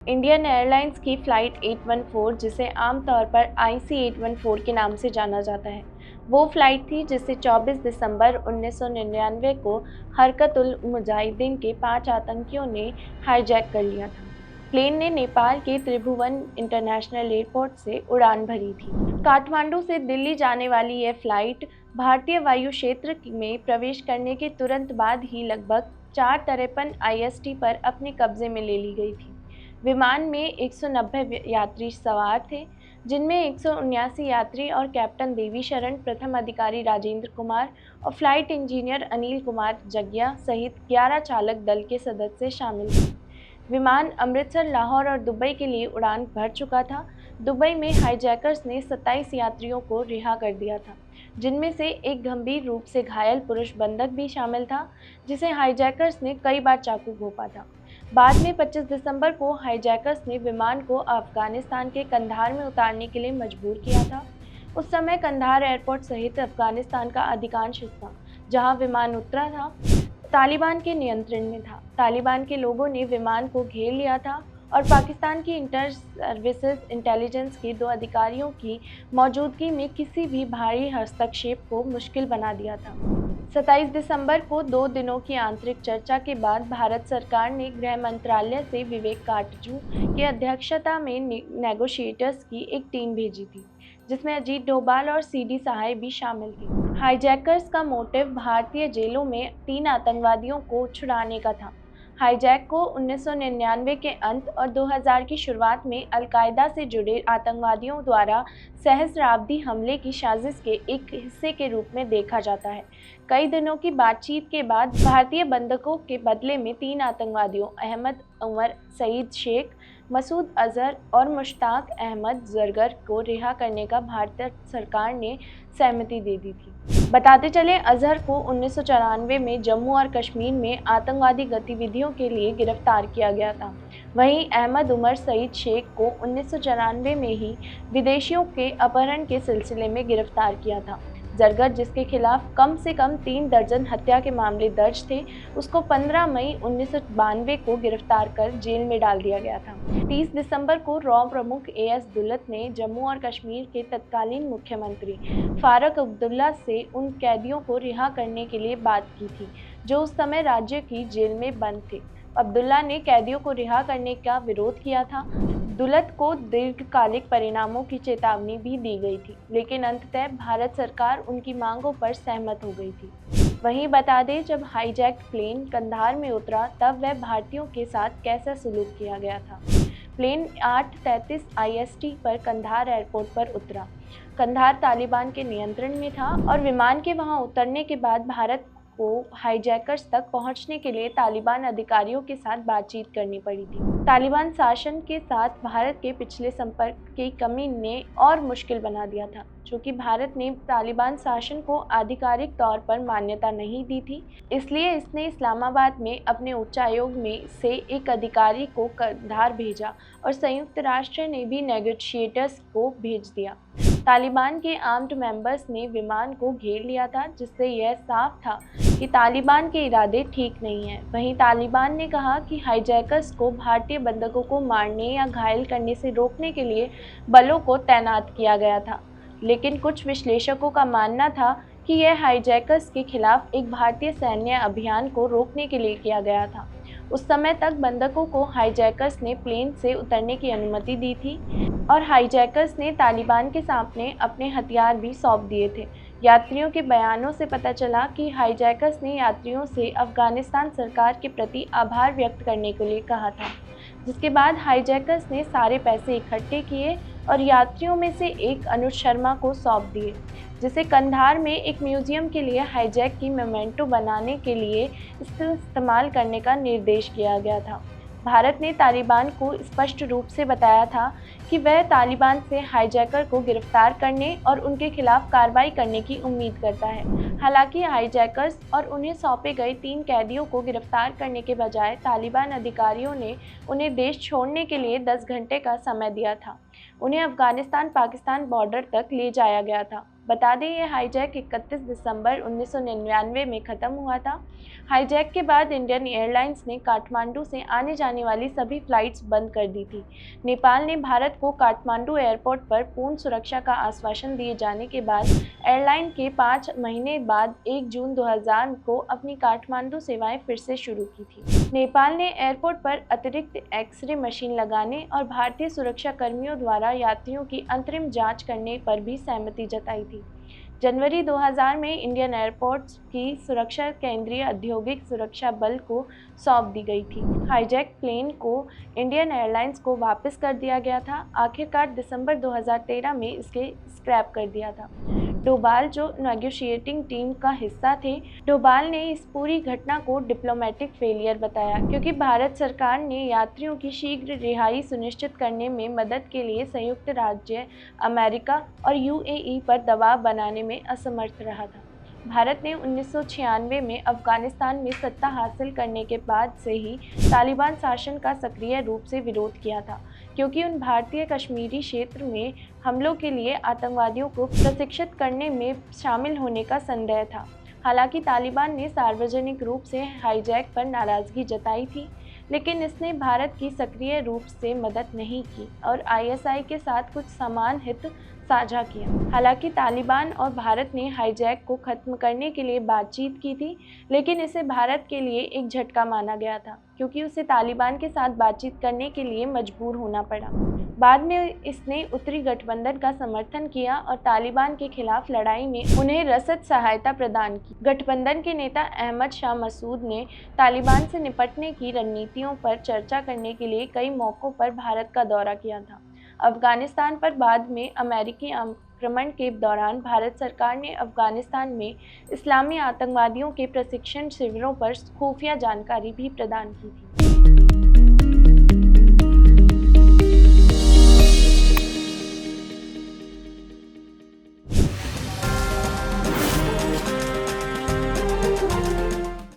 Indian airlines की flight 814, जिसे आमतौर पर IC 814 के नाम से जाना जाता है, वो फ़्लाइट थी जिसे 24 दिसंबर 1999 को हरकत-उल-मुजाहिदीन के 5 आतंकियों ने हाईजैक कर लिया था। प्लेन ने नेपाल के त्रिभुवन इंटरनेशनल एयरपोर्ट से उड़ान भरी थी। काठमांडू से दिल्ली जाने वाली यह फ़्लाइट भारतीय वायु क्षेत्र में प्रवेश करने के तुरंत बाद ही लगभग 4:53 IST पर अपने कब्जे में ले ली गई थी। विमान में 190 यात्री सवार थे, जिनमें 179 यात्री और कैप्टन देवीशरण, प्रथम अधिकारी राजेंद्र कुमार और फ्लाइट इंजीनियर अनिल कुमार जग्या सहित 11 चालक दल के सदस्य शामिल थे। विमान अमृतसर, लाहौर और दुबई के लिए उड़ान भर चुका था। दुबई में हाईजैकर्स ने 27 यात्रियों को रिहा कर दिया था, जिनमें से एक गंभीर रूप से घायल पुरुष बंधक भी शामिल था, जिसे हाईजैकर्स ने कई बार चाकू घोंपा था। बाद में 25 दिसंबर को हाईजैकर्स ने विमान को अफगानिस्तान के कंधार में उतारने के लिए मजबूर किया था। उस समय कंधार एयरपोर्ट सहित अफगानिस्तान का अधिकांश हिस्सा, जहां विमान उतरा था, तालिबान के नियंत्रण में था। तालिबान के लोगों ने विमान को घेर लिया था और पाकिस्तान की इंटर सर्विसेज इंटेलिजेंस के 2 अधिकारियों की मौजूदगी में किसी भी भारी हस्तक्षेप को मुश्किल बना दिया था। 27 दिसंबर को 2 दिनों की आंतरिक चर्चा के बाद भारत सरकार ने गृह मंत्रालय से विवेक काटजू की अध्यक्षता में नेगोशिएटर्स की एक टीम भेजी थी, जिसमें अजीत डोभाल और CD सहाय भी शामिल थे। हाईजैकर्स का मोटिव भारतीय जेलों में 3 आतंकवादियों को छुड़ाने का था। हाईजैक को 1999 के अंत और 2000 की शुरुआत में अल-कायदा से जुड़े आतंकवादियों द्वारा सहस्राब्दी हमले की साजिश के एक हिस्से के रूप में देखा जाता है। कई दिनों की बातचीत के बाद भारतीय बंधकों के बदले में 3 आतंकवादियों अहमद उमर सईद शेख, मसूद अजहर और मुश्ताक अहमद जरगर को रिहा करने का भारत सरकार ने सहमति दे दी थी। बताते चले, अजहर को 1994 में जम्मू और कश्मीर में आतंकवादी गतिविधियों के लिए गिरफ्तार किया गया था। वहीं अहमद उमर सईद शेख को 1994 में ही विदेशियों के अपहरण के सिलसिले में गिरफ्तार किया था। जरगर, जिसके खिलाफ कम से कम 3 दर्जन हत्या के मामले दर्ज थे, उसको 15 मई 1992 को गिरफ्तार कर जेल में डाल दिया गया था। 30 दिसंबर को रॉ प्रमुख AS दुल्लत ने जम्मू और कश्मीर के तत्कालीन मुख्यमंत्री फारूक अब्दुल्ला से उन कैदियों को रिहा करने के लिए बात की थी, जो उस समय राज्य की जेल में बंद थे। अब्दुल्ला ने कैदियों को रिहा करने का विरोध किया था। दुल्लत को दीर्घकालिक परिणामों की चेतावनी भी दी गई थी, लेकिन अंततः भारत सरकार उनकी मांगों पर सहमत हो गई थी। वहीं बता दें, जब हाईजैक्ड प्लेन कंधार में उतरा तब वह भारतीयों के साथ कैसा सलूक किया गया था। प्लेन 8:33 IST पर कंधार एयरपोर्ट पर उतरा। कंधार तालिबान के नियंत्रण में था और विमान के वहां उतरने के बाद भारत को हाईजैकर्स तक पहुंचने के लिए तालिबान अधिकारियों के साथ बातचीत करनी पड़ी थी। तालिबान शासन के साथ भारत के पिछले संपर्क की कमी ने और मुश्किल बना दिया था, चूँकि भारत ने तालिबान शासन को आधिकारिक तौर पर मान्यता नहीं दी थी। इसलिए इसने इस्लामाबाद में अपने उच्चायोग में से एक अधिकारी को कंधार भेजा और संयुक्त राष्ट्र ने भी नेगोशिएटर्स को भेज दिया। तालिबान के आर्म्ड मेंबर्स ने विमान को घेर लिया था, जिससे यह साफ था कि तालिबान के इरादे ठीक नहीं हैं। वहीं तालिबान ने कहा कि हाईजैकर्स को भारतीय बंधकों को मारने या घायल करने से रोकने के लिए बलों को तैनात किया गया था, लेकिन कुछ विश्लेषकों का मानना था कि यह हाईजैकर्स के खिलाफ एक भारतीय सैन्य अभियान को रोकने के लिए किया गया था। उस समय तक बंधकों को हाईजैकर्स ने प्लेन से उतरने की अनुमति दी थी और हाईजैकर्स ने तालिबान के सामने अपने हथियार भी सौंप दिए थे। यात्रियों के बयानों से पता चला कि हाईजैकर्स ने यात्रियों से अफगानिस्तान सरकार के प्रति आभार व्यक्त करने के लिए कहा था, जिसके बाद हाईजैकर्स ने सारे पैसे इकट्ठे किए और यात्रियों में से एक अनुज शर्मा को सौंप दिए, जिसे कंधार में एक म्यूजियम के लिए हाईजैक की मोमेंटो बनाने के लिए इस्तेमाल करने का निर्देश किया गया था। भारत ने तालिबान को स्पष्ट रूप से बताया था कि वह तालिबान से हाईजैकर को गिरफ्तार करने और उनके खिलाफ कार्रवाई करने की उम्मीद करता है। हालांकि हाईजैकर्स और उन्हें सौंपे गए 3 कैदियों को गिरफ्तार करने के बजाय तालिबान अधिकारियों ने उन्हें देश छोड़ने के लिए 10 घंटे का समय दिया था। उन्हें अफगानिस्तान-पाकिस्तान बॉर्डर तक ले जाया गया था। बता दें ये हाईजैक 31 दिसंबर 1999 में ख़त्म हुआ था। हाईजैक के बाद इंडियन एयरलाइंस ने काठमांडू से आने जाने वाली सभी फ्लाइट्स बंद कर दी थी। नेपाल ने भारत को काठमांडू एयरपोर्ट पर पूर्ण सुरक्षा का आश्वासन दिए जाने के बाद एयरलाइन के 5 महीने बाद 1 जून 2000 को अपनी काठमांडू सेवाएं फिर से शुरू की थी। नेपाल ने एयरपोर्ट पर अतिरिक्त एक्स-रे मशीन लगाने और भारतीय सुरक्षा कर्मियों द्वारा यात्रियों की अंतरिम जांच करने पर भी सहमति जताई थी। जनवरी 2000 में इंडियन एयरपोर्ट्स की सुरक्षा केंद्रीय औद्योगिक सुरक्षा बल को सौंप दी गई थी। हाईजैक प्लेन को इंडियन एयरलाइंस को वापस कर दिया गया था। आखिरकार दिसंबर 2013 में इसके स्क्रैप कर दिया था। डोभाल जो नेगोशिएटिंग टीम का हिस्सा थे, डोभाल ने इस पूरी घटना को डिप्लोमेटिक फेलियर बताया क्योंकि भारत सरकार ने यात्रियों की शीघ्र रिहाई सुनिश्चित करने में मदद के लिए संयुक्त राज्य अमेरिका और यूएई पर दबाव बनाने में असमर्थ रहा था। भारत ने 1996 में अफगानिस्तान में सत्ता हासिल करने के बाद से ही तालिबान शासन का सक्रिय रूप से विरोध किया था क्योंकि उन भारतीय कश्मीरी क्षेत्र में हमलों के लिए आतंकवादियों को प्रशिक्षित करने में शामिल होने का संदेह था। हालांकि तालिबान ने सार्वजनिक रूप से हाईजैक पर नाराजगी जताई थी, लेकिन इसने भारत की सक्रिय रूप से मदद नहीं की और आईएसआई के साथ कुछ समान हित साझा किया। हालांकि तालिबान और भारत ने हाईजैक को खत्म करने के लिए बातचीत की थी, लेकिन इसे भारत के लिए एक झटका माना गया था क्योंकि उसे तालिबान के साथ बातचीत करने के लिए मजबूर होना पड़ा। बाद में इसने उत्तरी गठबंधन का समर्थन किया और तालिबान के खिलाफ लड़ाई में उन्हें रसद सहायता प्रदान की। गठबंधन के नेता अहमद शाह मसूद ने तालिबान से निपटने की रणनीतियों पर चर्चा करने के लिए कई मौकों पर भारत का दौरा किया था। अफगानिस्तान पर बाद में अमेरिकी आक्रमण के दौरान भारत सरकार ने अफगानिस्तान में इस्लामी आतंकवादियों के प्रशिक्षण शिविरों पर खुफिया जानकारी भी प्रदान की थी।